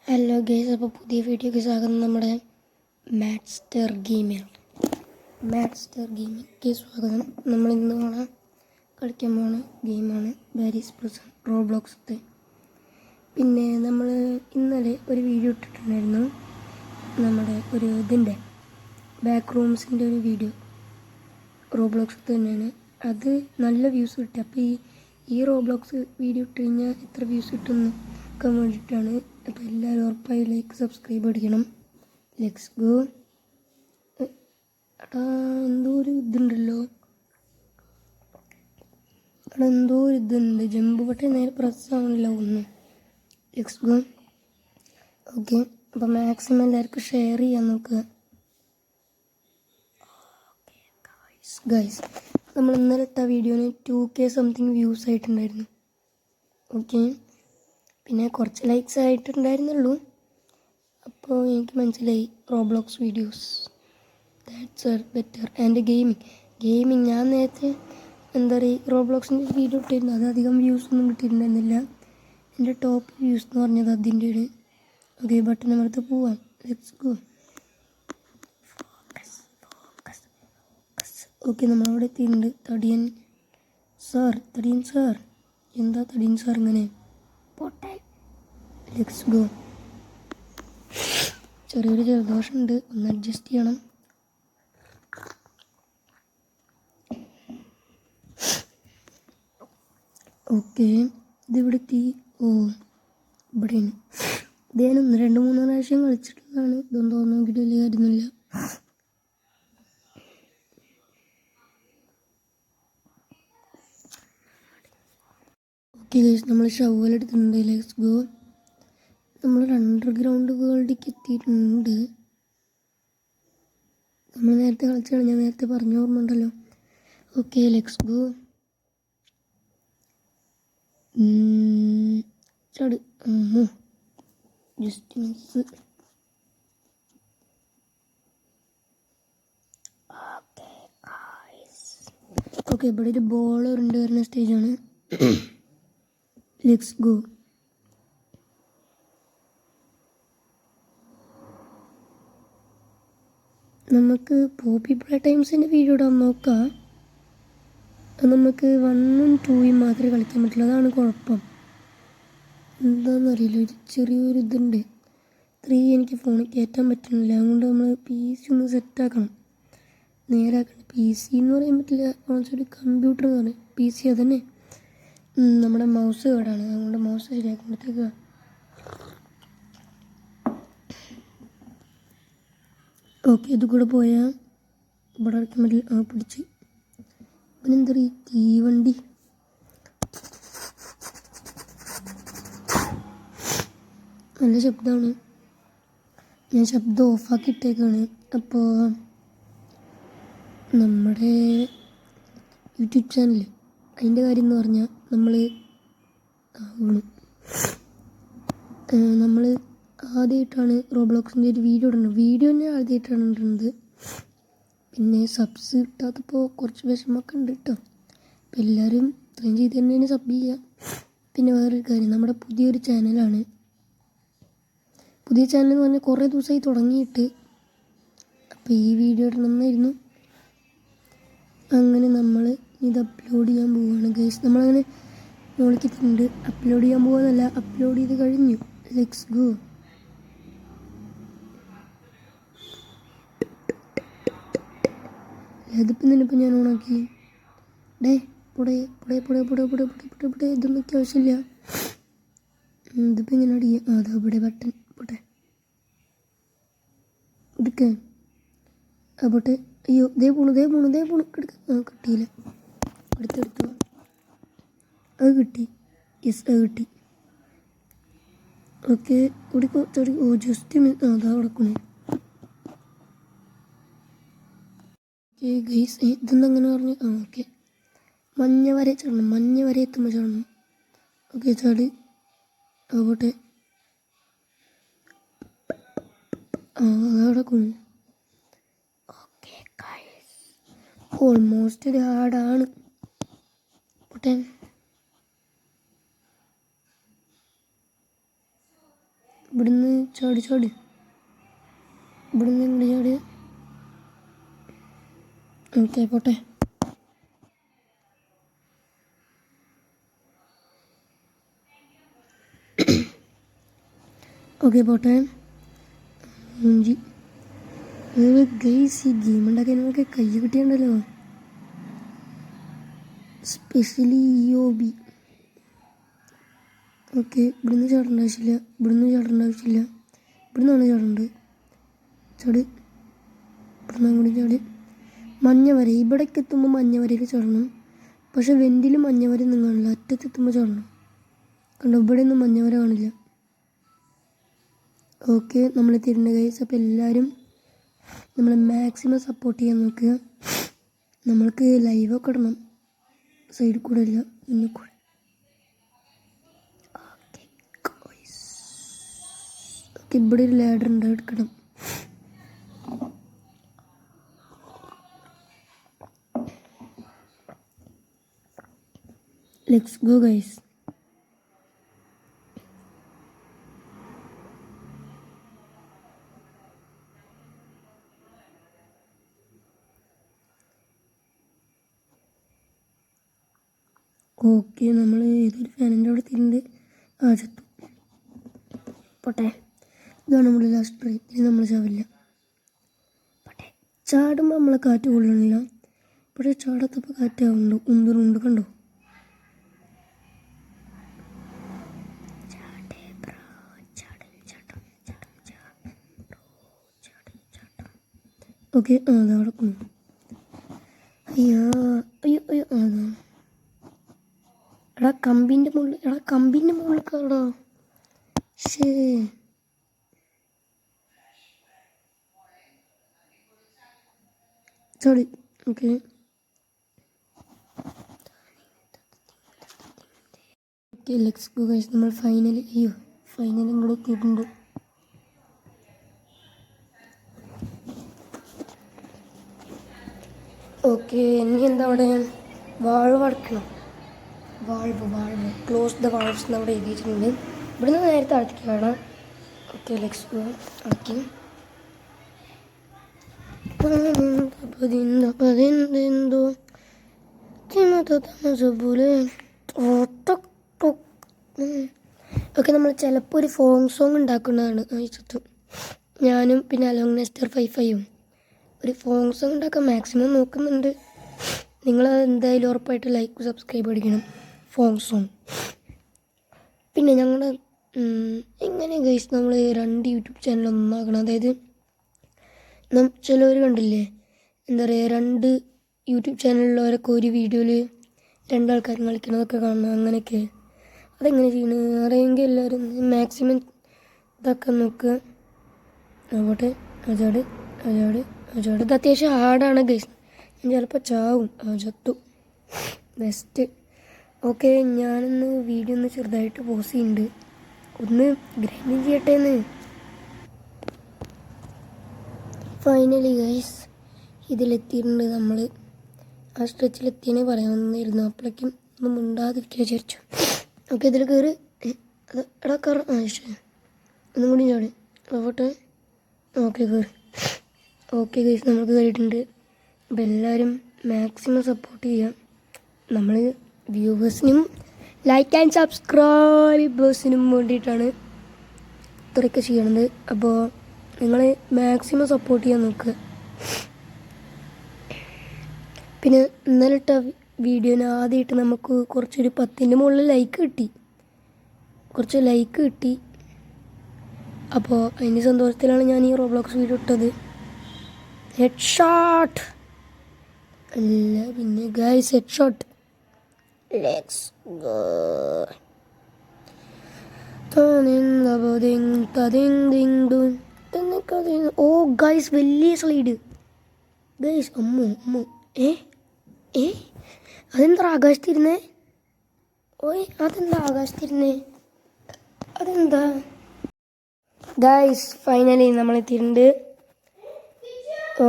Hello guys, അപ്പോൾ പുതിയ വീഡിയോയ്ക്ക് സ്വാഗതം. നമ്മുടെ മാഡ്സ്റ്റർ ഗെയിമിലേക്ക് സ്വാഗതം. നമ്മളിന്ന് കളിക്കാൻ പോകുന്ന ഗെയിമാണ് പാരീസ് പ്രിസൺ റോബ്ലോക്സത്തെ. പിന്നെ നമ്മൾ ഇന്നലെ ഒരു വീഡിയോ ഇട്ടിട്ടുണ്ടായിരുന്നു, നമ്മുടെ ഒരു ഇതിൻ്റെ ബാക്ക് റൂംസിൻ്റെ ഒരു വീഡിയോ റോബ്ലോക്സത്തെ തന്നെയാണ്. അത് നല്ല വ്യൂസ് കിട്ടി. അപ്പോൾ ഈ റോബ്ലോക്സ് വീഡിയോ ഇട്ട് കഴിഞ്ഞാൽ എത്ര വ്യൂസ് കിട്ടുമെന്ന് നോക്കാൻ വേണ്ടിയിട്ടാണ്. അപ്പോൾ എല്ലാവരും ഉറപ്പായി ലൈക്ക് സബ്സ്ക്രൈബ് അടിക്കണം. Let's go. എന്തോ ഒരു ഇതുണ്ടല്ലോ, എന്തോ ഒരു ഇതുണ്ട്. ജമ്പ് ബട്ടൺ നേരെ പ്രസ് ആവണില്ല ഒന്നും. Let's go. ഓക്കെ, അപ്പോൾ മാക്സിമം എല്ലാവർക്കും ഷെയർ ചെയ്യാൻ നോക്കുക ഗൈസ്. നമ്മൾ ഇന്നലെ ഇട്ട വീഡിയോന് 2K സംതിങ് വ്യൂസ് ആയിട്ടുണ്ടായിരുന്നു. ഓക്കെ, പിന്നെ കുറച്ച് ലൈക്സ് ആയിട്ടുണ്ടായിരുന്നുള്ളൂ. അപ്പോൾ എനിക്ക് മനസ്സിലായി Roblox videos that's R better. And gaming ഞാൻ നേരത്തെ എന്താ പറയുക റോബ്ലോക്സിൻ്റെ വീഡിയോ ഇട്ടിരുന്നു. അത് അധികം വ്യൂസ് ഒന്നും കിട്ടിയിട്ടുണ്ടായിരുന്നില്ല. എൻ്റെ ടോപ്പ് വ്യൂസ് എന്ന് പറഞ്ഞത് അതിൻ്റെ ഒരു. ഓക്കെ, ബട്ടൺ അമർത്ത് പോവാം. Let's go. ഓക്കെ, നമ്മളവിടെ എത്തിയിട്ടുണ്ട്. തടിയൻ സാർ എന്താ തടിയൻ സാർ ഇങ്ങനെ? Let's go. ചെറിയൊരു ജലദോഷമുണ്ട്, ഒന്ന് അഡ്ജസ്റ്റ് ചെയ്യണം. ഓക്കെ, ഇതിവിടെ എത്തി. ഇവിടെയാണ്. ഇത് ഞാൻ 1-2-3 പ്രാവശ്യം കളിച്ചിട്ടുള്ളതാണ്. ഇതൊന്നും നോക്കിയിട്ട് വലിയ കാര്യമൊന്നുമില്ല. ഓക്കെ ഗൈസ്, നമ്മൾ ഷവലെടുത്തിട്ടുണ്ട്. Let's go. നമ്മൾ അണ്ടർഗ്രൗണ്ട് വേൾഡിലേക്ക് എത്തിയിട്ടുണ്ട്. നമ്മൾ നേരത്തെ കളിച്ചാണ്, ഞാൻ നേരത്തെ പറഞ്ഞ ഓർമ്മ ഉണ്ടല്ലോ. Okay, let's go. ചട് ജസ്റ്റ് മിസ്. ഓക്കെ, ഇവിടെ ഒരു ബോൾ ഉണ്ട് വരുന്ന സ്റ്റേജാണ്. Let's go. നമുക്ക് പോപ്പി പ്ലേ ടൈംസിൻ്റെ വീഡിയോ ഇടാൻ നോക്കാം. നമുക്ക് 1ഉം 2ഉം മാത്രമേ കളിക്കാൻ പറ്റുള്ളൂ. അതാണ് കുഴപ്പം. എന്താണെന്നറിയില്ല, ഒരു ചെറിയൊരു ഇതുണ്ട്. 3 എനിക്ക് ഫോണിൽ കയറ്റാൻ പറ്റുന്നില്ല. അതുകൊണ്ട് നമ്മൾ PC ഒന്ന് സെറ്റാക്കണം, നേരാക്കണം. PC എന്ന് പറയാൻ പറ്റില്ല, ഒരു കമ്പ്യൂട്ടർ എന്ന് പറയും. PC അതന്നെ. നമ്മുടെ മൗസ് കേടാണ്, അതുകൊണ്ട് മൗസ് ശരിയാക്കുമ്പോഴത്തേക്ക്. ഓക്കെ, ഇത് കൂടെ പോയാൽ ഇവിടെ അടയ്ക്കാൻ പറ്റില്ല. പിടിച്ച് പിന്നെന്താ ഈ തീവണ്ടി. നല്ല ശബ്ദമാണ്, ഞാൻ ശബ്ദം ഓഫാക്കി ഇട്ടേക്കാണ്. അപ്പോൾ നമ്മുടെ യൂട്യൂബ് ചാനൽ, അതിൻ്റെ കാര്യം എന്ന് പറഞ്ഞാൽ നമ്മൾ ആദ്യമായിട്ടാണ് റോബ്ലോക്സിൻ്റെ ഒരു വീഡിയോ ഇടുന്നത്. വീഡിയോ തന്നെ ആദ്യമായിട്ടാണ് ഇടുന്നത്. പിന്നെ സബ്സ് കിട്ടാത്തപ്പോൾ കുറച്ച് വിഷമമൊക്കെ ഉണ്ട് കേട്ടോ. അപ്പോൾ എല്ലാവരും ഇത്രയും ചെയ്ത് തന്നെയാണ് സബ് ചെയ്യുക. പിന്നെ വേറൊരു കാര്യം, നമ്മുടെ പുതിയൊരു ചാനലാണ്. പുതിയ ചാനൽ എന്ന് പറഞ്ഞാൽ കുറേ ദിവസമായി തുടങ്ങിയിട്ട്. അപ്പോൾ ഈ വീഡിയോ ഇടണമെന്നായിരുന്നു. അങ്ങനെ നമ്മൾ ഇത് അപ്ലോഡ് ചെയ്യാൻ പോവുകയാണ് ഗൈസ്. നമ്മളങ്ങനെ നോക്കിയിട്ടുണ്ട്. അപ്ലോഡ് ചെയ്യാൻ പോകാന്നല്ല, അപ്ലോഡ് ചെയ്ത് കഴിഞ്ഞു. Let's go. അതിപ്പോൾ നിന്നിപ്പോൾ ഞാൻ ഓണാക്കി. പുടേ ഇതൊന്നും എനിക്ക് ആവശ്യമില്ല. ഇതിപ്പോൾ ഇങ്ങനെ അടിയാം. അതാ ഇവിടെ ബട്ടൺ പോട്ടെ. ഇതൊക്കെ പോട്ടെ. അയ്യോ, ദേ പോണു കിടക്കുക. കിട്ടിയില്ല. എടുത്തു. അത് കിട്ടി. യെസ്, അത് കിട്ടി. ഓക്കെ, ജസ്റ്റ് അതാ കിടക്കണേ. ഓക്കെ ഗൈസ്, ഇതെന്താ അങ്ങനെ പറഞ്ഞു? ഓക്കെ, മഞ്ഞ വരെ ചടണം. മഞ്ഞ വരെ എത്തുമ്പോൾ ചടണം. ഓക്കെ, ചാടി. പോട്ടെ. അതവിടെ കൊണ്ടു. ഓക്കെ ഗൈസ്, ഓൾമോസ്റ്റ് ഒരു ഹാർഡാണ്. പോട്ടെ. ഇവിടുന്ന് ചാടി ചാടി, ഇവിടുന്ന് ഇങ്ങോട്ട് ചാടി. ഓക്കെ പോട്ടെ. ഓക്കെ പോട്ടെ. ഗൈസ് ഈ ഗെയിം ഉണ്ടാക്കാൻ നമുക്ക് കൈ കിട്ടിയുണ്ടല്ലോ, സ്പെഷ്യലി EOB. ഓക്കെ ഇവിടുന്ന് ചാടേണ്ട ആവശ്യമില്ല, ഇവിടുന്ന് ചാടേണ്ട ആവശ്യമില്ല, ഇവിടുന്നാണ് ചാടേണ്ടത്. ചാട്, ഇവിടുന്ന് അങ്ങോട്ട് ചാടി. മഞ്ഞ വര, ഇവിടേക്ക് എത്തുമ്പോൾ മഞ്ഞ വരയിൽ ചാടണം. പക്ഷെ വെന്റിൽ മഞ്ഞ വര ഒന്നും കാണില്ല, അറ്റത്തെത്തുമ്പോൾ ചാടണം. കണ്ടോ ഇവിടെയൊന്നും മഞ്ഞ വര കാണില്ല. ഓക്കെ നമ്മൾ തിരുണ്ട ഗൈസ്. അപ്പോൾ എല്ലാവരും നമ്മൾ മാക്സിമം സപ്പോർട്ട് ചെയ്യാൻ നോക്കുക. നമ്മൾക്ക് ലൈവൊക്കെ ഇടണം, സൈഡിൽ കൂടെ ഇല്ല, ഇനി കൂടെ. ഓക്കെ ഇവിടെ ഒരു ലാഡർ ഉണ്ട്, എടുക്കണം. Let's go guys. ഓക്കെ നമ്മൾ ഏതൊരു ഫാനിൻ്റെ അവിടെ തിരുണ്ട് ചത്തു. പോട്ടെ, ഇതാണ് നമ്മുടെ ലാസ്റ്റ് ട്രൈ. ഇനി നമ്മൾ ചാവില്ല. പോട്ടെ, ചാടുമ്പോൾ നമ്മളെ കാറ്റ് കൊള്ളണില്ല, പക്ഷേ ചാടത്തപ്പോൾ കാറ്റാവുന്നുണ്ട്, ഉന്തുന്നുണ്ട്. കണ്ടോ ഓക്കെ. അതാ നടക്കുന്നു. അയ്യോ അയ്യോ അയ്യോ, അതാ. എടാ കമ്പിൻ്റെ മുകളിൽ കയറടാ. ശേ sorry. Okay okay let's go guys. നമ്മൾ ഫൈനലി ഇങ്ങോട്ട് എത്തിയിട്ടുണ്ട്. ഓക്കെ ഇനി എന്താ അവിടെ വാൾവ് അടയ്ക്കണം. വാൾവ് ക്ലോസ് ദ വാൾവ്സ് എന്ന് അവിടെ എഴുതിയിട്ടുണ്ട്. ഇവിടുന്ന് നേരെ താഴത്തേക്ക് കാണാം. Okay let's go. അടയ്ക്കും. ഓക്കെ നമ്മൾ ചിലപ്പോൾ ഒരു ഫോങ് സോങ് ഉണ്ടാക്കുന്നതാണ് ചുറ്റും. ഞാനും പിന്നെ അലോങ് നെസ്റ്റർ 55 ഒരു ഫോങ് സോങ് ഉണ്ടാക്കാൻ മാക്സിമം നോക്കുന്നുണ്ട്. നിങ്ങൾ എന്തായാലും ഉറപ്പായിട്ട് ലൈക്ക് സബ്സ്ക്രൈബ് അടിക്കണം. ഫോങ് സോങ്. പിന്നെ ഞങ്ങളുടെ എങ്ങനെ ഗൈസ് നമ്മൾ 2 യൂട്യൂബ് ചാനൽ ഒന്നാക്കണം. അതായത് ചിലവർ കണ്ടില്ലേ, എന്താ പറയുക, 2 യൂട്യൂബ് ചാനലിലുള്ളവരൊക്കെ ഒരു വീഡിയോയിൽ 2 ആൾക്കാരും കളിക്കണതൊക്കെ കാണണം. അങ്ങനെയൊക്കെ അതെങ്ങനെ ചെയ്യണത് അറിയെങ്കിൽ എല്ലാവരും മാക്സിമം ഇതാക്കാൻ നോക്കുക. അവിടെ അജാട് ഇത് അത്യാവശ്യം ഹാർഡാണ് ഗൈസ്. ഞാൻ ചിലപ്പോൾ ചാവും. ചത്തു. ബെസ്റ്റ്. ഓക്കെ ഞാനൊന്ന് വീഡിയോ ഒന്ന് ചെറുതായിട്ട് പോസ് ചെയ്യുന്നുണ്ട്, ഒന്ന് ഗ്രൈൻഡ് ചെയ്യട്ടെ എന്ന്. ഫൈനലി ഗൈസ് ഇതിലെത്തിയിട്ടുണ്ട്. നമ്മൾ ആ സ്ട്രെച്ചിലെത്തിയെന്നേ പറയാമെന്നായിരുന്നു. അപ്പോഴേക്കും ഒന്ന് മുണ്ടാതിരിക്കുക വിചാരിച്ചു. ഓക്കെ ഇതിൽ കയറി. എടാ കയറാം. ഒന്നും കൂടി ചാടി ആവട്ടെ. ഓക്കെ കയറി. ഓക്കെ ഗൈസ് നമുക്ക് കയറിയിട്ടുണ്ട്. അപ്പോൾ എല്ലാവരും മാക്സിമം സപ്പോർട്ട് ചെയ്യാം. നമ്മൾ വ്യൂവേഴ്സിനും ലൈക്ക് ആൻഡ് സബ്സ്ക്രൈബേഴ്സിനും വേണ്ടിയിട്ടാണ് ഇത്രയൊക്കെ ചെയ്യണത്. അപ്പോൾ നിങ്ങൾ മാക്സിമം സപ്പോർട്ട് ചെയ്യാൻ നോക്കുക. പിന്നെ ഇന്നലെ ഇട്ട വീഡിയോന് ആദ്യമായിട്ട് നമുക്ക് കുറച്ചൊരു 10ൻ്റെ മുകളിൽ കുറച്ച് ലൈക്ക് കിട്ടി. അപ്പോൾ അതിൻ്റെ സന്തോഷത്തിലാണ് ഞാൻ ഈ റോബ്ലോക്സ് വീഡിയോ ഇട്ടത്. ഹെഡ് ഷോട്ട് അല്ല പിന്നെ guys, head shot. Let's go. Oh guys വലിയ സ്ലൈഡ് ഗൈസ്. അമ്മോ അതെന്താ ആകാശത്തിരുന്നേ? അതെന്താ ഗൈസ്? ഫൈനലി നമ്മൾ എത്തിയിട്ടുണ്ട്.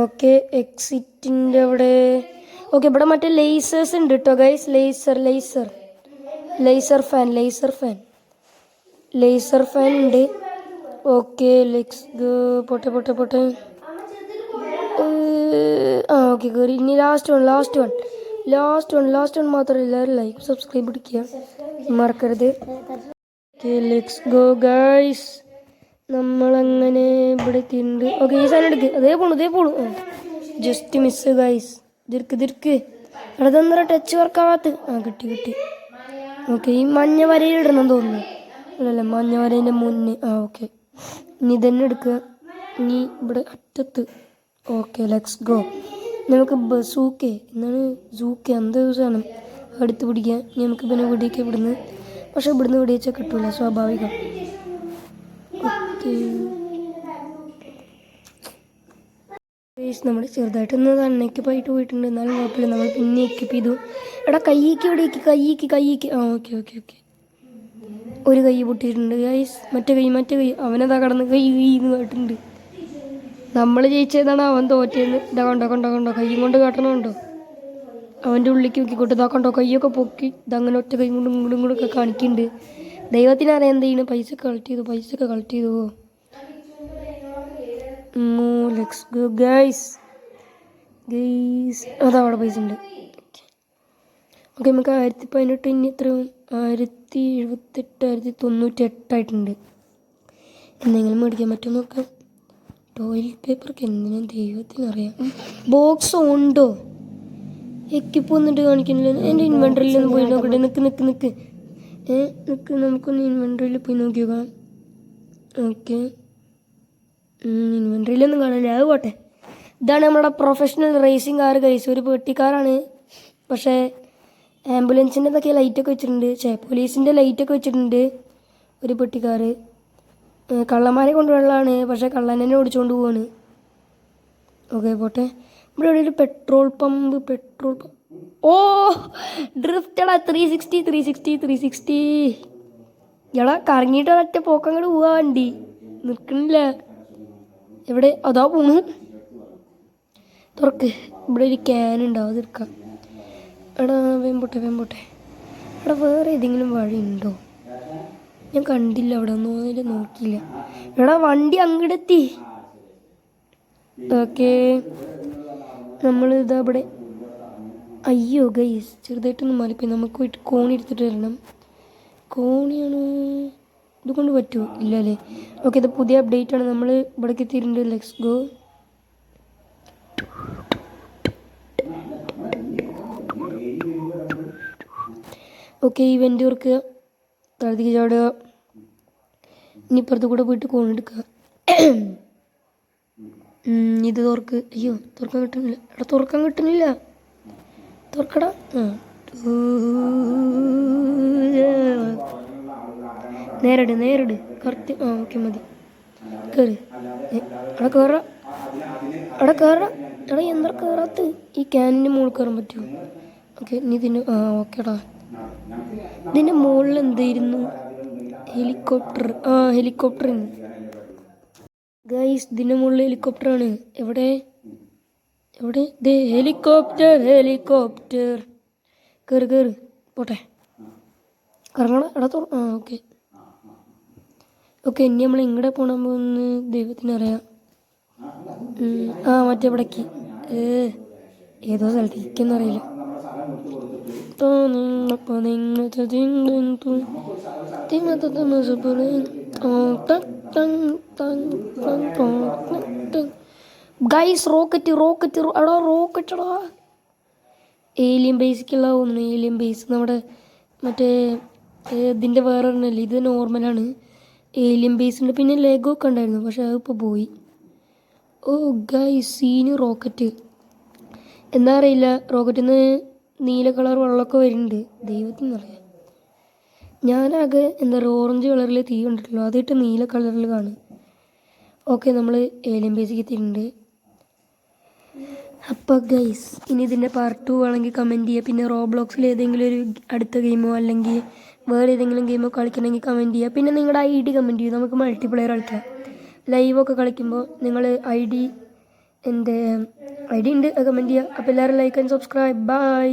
ഓക്കെ എക്സിറ്റിൻ്റെ അവിടെ. ഓക്കെ ഇവിടെ മറ്റേ ലേസേഴ്സ് ഉണ്ട് കേട്ടോ ഗൈസ്. ലേസർ ഫാൻ ഉണ്ട്. Okay let's go. പോട്ടെ പോട്ടെ പോട്ടെ. ആ ഓക്കെ കയറി. ഇനി ലാസ്റ്റ് വൺ മാത്രം. എല്ലാവരും ലൈക്ക് സബ്സ്ക്രൈബ് അടിക്കുക മറക്കരുത്. Okay let's go guys. നമ്മളങ്ങനെ ഇവിടെ എത്തിയിട്ടുണ്ട്. ഓക്കെ ഈ സാധനം എടുക്ക്. അതേ പോണു. Just miss guys. ഇതിർക്ക് അതെന്തര ടച്ച് വർക്കാവാത്ത. ആ കിട്ടി. ഓക്കെ ഈ മഞ്ഞ വരയിൽ ഇടണം തോന്നുന്നു. അല്ലല്ല മഞ്ഞ വരേൻ്റെ മുന്നേ. ആ ഓക്കെ ഇനി ഇതന്നെ എടുക്കുക. ഇനി ഇവിടെ അറ്റത്ത്. Okay let's go. നമുക്ക് ബസൂക്കെ എന്താണ് സൂക്കെ എന്ത് ദിവസമാണ് അടുത്ത് പിടിക്കാൻ. ഇനി നമുക്ക് പിന്നെ വെടിയൊക്കെ പക്ഷെ ഇവിടുന്ന് വെടിവെച്ചാൽ കിട്ടൂല, സ്വാഭാവികം. ഓക്കെ നമ്മൾ ചെറുതായിട്ടൊന്ന് അൺഎക്യുപ്പായിട്ട് പോയിട്ടുണ്ട്. എന്നാലും കുഴപ്പമില്ല, നമ്മൾ പിന്നെ എക്യുപ്പ് ചെയ്തു. എടാ കൈക്ക്. ആ ഓക്കെ ഒരു കൈ പൊട്ടിയിട്ടുണ്ട് ഗൈസ്. മറ്റേ കൈ അവനതാ കടന്ന് കൈ എന്ന് കേട്ടിട്ടുണ്ട്. നമ്മൾ ജയിച്ചതാണ്, അവൻ തോറ്റേന്ന്. ഇതാ കണ്ടോ കൈയും കൊണ്ട് കാട്ടണുണ്ടോ. അവൻ്റെ ഉള്ളിലേക്ക് നോക്കിക്കോട്ടെ. ഇതാ കണ്ടോ കൈയൊക്കെ പൊക്കി. ഇതങ്ങനെ ഒറ്റ കൈ കൊണ്ടും ഇങ്ങോട്ടൊക്കെ കാണിക്കുന്നുണ്ട്. ദൈവത്തിനറിയാം എന്ത് ചെയ്യുന്നു. പൈസ കളക്ട് ചെയ്തു. Let's go guys. അതാ അവിടെ പൈസ ഉണ്ട്. ഓക്കെ നമുക്ക് 1018 ഇനി എത്ര 1078 1098 എന്തെങ്കിലും മേടിക്കാൻ പറ്റുമോ നോക്കാം. ടോയ്ലറ്റ് പേപ്പർക്ക് എന്തിനാ ദൈവത്തിനറിയാം. ബോക്സ് ഉണ്ടോ? എക്കിപ്പ് വന്നിട്ട് കാണിക്കുന്നില്ല. എൻ്റെ ഇൻവെൻട്രിയിലൊന്ന് പോയി നോക്കട്ടെ. നിൽക്ക് നമുക്കൊന്ന് ഇൻവെൻട്രിയിൽ പോയി നോക്കി നോക്കാം. ഓക്കെ ഇൻവെൻട്രിയിലൊന്നും കാണില്ല. അത് പോട്ടെ. ഇതാണ് നമ്മുടെ പ്രൊഫഷണൽ റേസിംഗ് കാർ ഗൈസ്. ഒരു പെട്ടിക്കാറാണ്. പക്ഷേ ആംബുലൻസിൻ്റെ ഇതൊക്കെ ലൈറ്റൊക്കെ വെച്ചിട്ടുണ്ട്. പോലീസിൻ്റെ ലൈറ്റൊക്കെ വെച്ചിട്ടുണ്ട്. ഒരു പെട്ടിക്കാറ്. കള്ളന്മാരെ കൊണ്ടുവരലാണ്. പക്ഷേ കള്ളൻ തന്നെ ഓടിച്ചുകൊണ്ട് പോവാണ്. ഓക്കെ പോട്ടെ. ഇവിടെ ഒരു പെട്രോൾ പമ്പ്. ഓ ഡ്രിഫ്റ്റടാ. 360 എടാ കറങ്ങിയിട്ട് ഒരൊറ്റ പോക്കങ്ങോട്ട് പോവാ വണ്ടി. നിൽക്കണില്ല. എവിടെ അതാ പോണു. തുറക്ക്. ഇവിടെ ഒരു ക്യാൻ ഉണ്ടാവും, അത് എടുക്കാം. എടാ വേമ്പോട്ടെ. എടാ വേറെ ഏതെങ്കിലും വഴി ഉണ്ടോ? ഞാൻ കണ്ടില്ല അവിടെ ഒന്നും. അതിൽ നോക്കിയില്ല. എടാ വണ്ടി അങ്ങോട്ടെത്തി. ഓക്കെ നമ്മളിതാ ഇവിടെ. അയ്യോ ഗൈസ് ചെറുതായിട്ടൊന്ന് മാറിപ്പോയി. നമുക്ക് പോയിട്ട് കോണി എടുത്തിട്ട് വരണം. കോണിയാണ് ഇത് കൊണ്ട് പറ്റുമോ? ഇല്ല അല്ലേ. ഓക്കെ ഇത് പുതിയ അപ്ഡേറ്റ് ആണ്. നമ്മൾ ഇവിടേക്ക് എത്തിയിട്ടുണ്ട്. Let's go. ഓക്കെ ഈ വെൻ്റ് ഓർക്കുക. താഴത്തേക്ക് ചാടുക. ഇനി ഇപ്പുറത്ത് കൂടെ പോയിട്ട് കോണെടുക്കുക. ഇത് തുറക്ക്. അയ്യോ തുറക്കാൻ കിട്ടുന്നില്ല. എടാ തുറക്കാൻ കിട്ടുന്നില്ല. തുറക്കടാ. നേരിട് കറക്റ്റ്. ഓക്കെ മതി. കയറി. എടാ കയറാ. എടാ എന്താ കയറാത്ത? ഈ ക്യാനിൻ്റെ മുകളിൽ കയറാൻ പറ്റുമോ? ഓക്കെ ഇനി ഇതിൻ്റെ ഓക്കേടാ. ഇതിൻ്റെ മുകളിൽ എന്തായിരുന്നു? ഹെലികോപ്റ്ററിന് ഗൈസ്. ഇതിൻ്റെ മുകളിൽ ഹെലികോപ്റ്ററാണ്. എവിടെ ഹെലികോപ്റ്റർ. കയറി പോട്ടെ. കറങ്ങണം. എടാ ഓക്കെ ഇനി നമ്മൾ എങ്ങടെ പോകണം പോകുന്ന ദൈവത്തിനറിയാം. മറ്റേ ഇവിടേക്ക് ഏതോ സ്ഥലത്ത് ഇരിക്കുന്നറിയില്ല. Guys rocket. എടാ റോക്കറ്റടാ. ഏലിയൻ ബേസിക്കുള്ള തോന്നുന്നു. ഏലിയൻ ബേസ് നമ്മുടെ മറ്റേ ഇതിൻ്റെ വേറെ ഒരെണ്ണമല്ലേ. ഇത് നോർമലാണ്. ഏലിയൻ ബേസ് ഉണ്ട്. പിന്നെ ലെഗോ ഒക്കെ ഉണ്ടായിരുന്നു, പക്ഷെ അതിപ്പോൾ പോയി. ഓ ഗൈസ് സീന് റോക്കറ്റ്. എന്താ അറിയില്ല, റോക്കറ്റിൽ നിന്ന് നീല കളർ വെള്ളമൊക്കെ വരുന്നുണ്ട്. ദൈവത്തിനറിയാം. ഞാനാകെ എന്താ പറയുക ഓറഞ്ച് കളറിൽ തീ കണ്ടിട്ടുള്ളൂ. ആദ്യമായിട്ട് നീല കളറിൽ കാണും. ഓക്കെ നമ്മൾ ഏലിയൻ ബേസിക്ക് എത്തിയിട്ടുണ്ട്. അപ്പോൾ ഗൈസ് ഇനി ഇതിൻ്റെ പാർട്ട് 2 ആണെങ്കിൽ കമൻറ്റ് ചെയ്യുക. പിന്നെ റോബ്ലോക്സിൽ ഏതെങ്കിലും ഒരു അടുത്ത ഗെയിമോ അല്ലെങ്കിൽ വേറെ ഏതെങ്കിലും ഗെയിമോ കളിക്കണമെങ്കിൽ കമൻറ്റ് ചെയ്യുക. പിന്നെ നിങ്ങളുടെ ID കമൻറ്റ് ചെയ്യുക. നമുക്ക് മൾട്ടിപ്ലെയർ കളിക്കാം. ലൈവൊക്കെ കളിക്കുമ്പോൾ നിങ്ങൾ ID ഉണ്ട്, അത് കമൻറ്റ് ചെയ്യുക. അപ്പോൾ എല്ലാവരും ലൈക്ക് ആൻഡ് സബ്സ്ക്രൈബ്. ബൈ.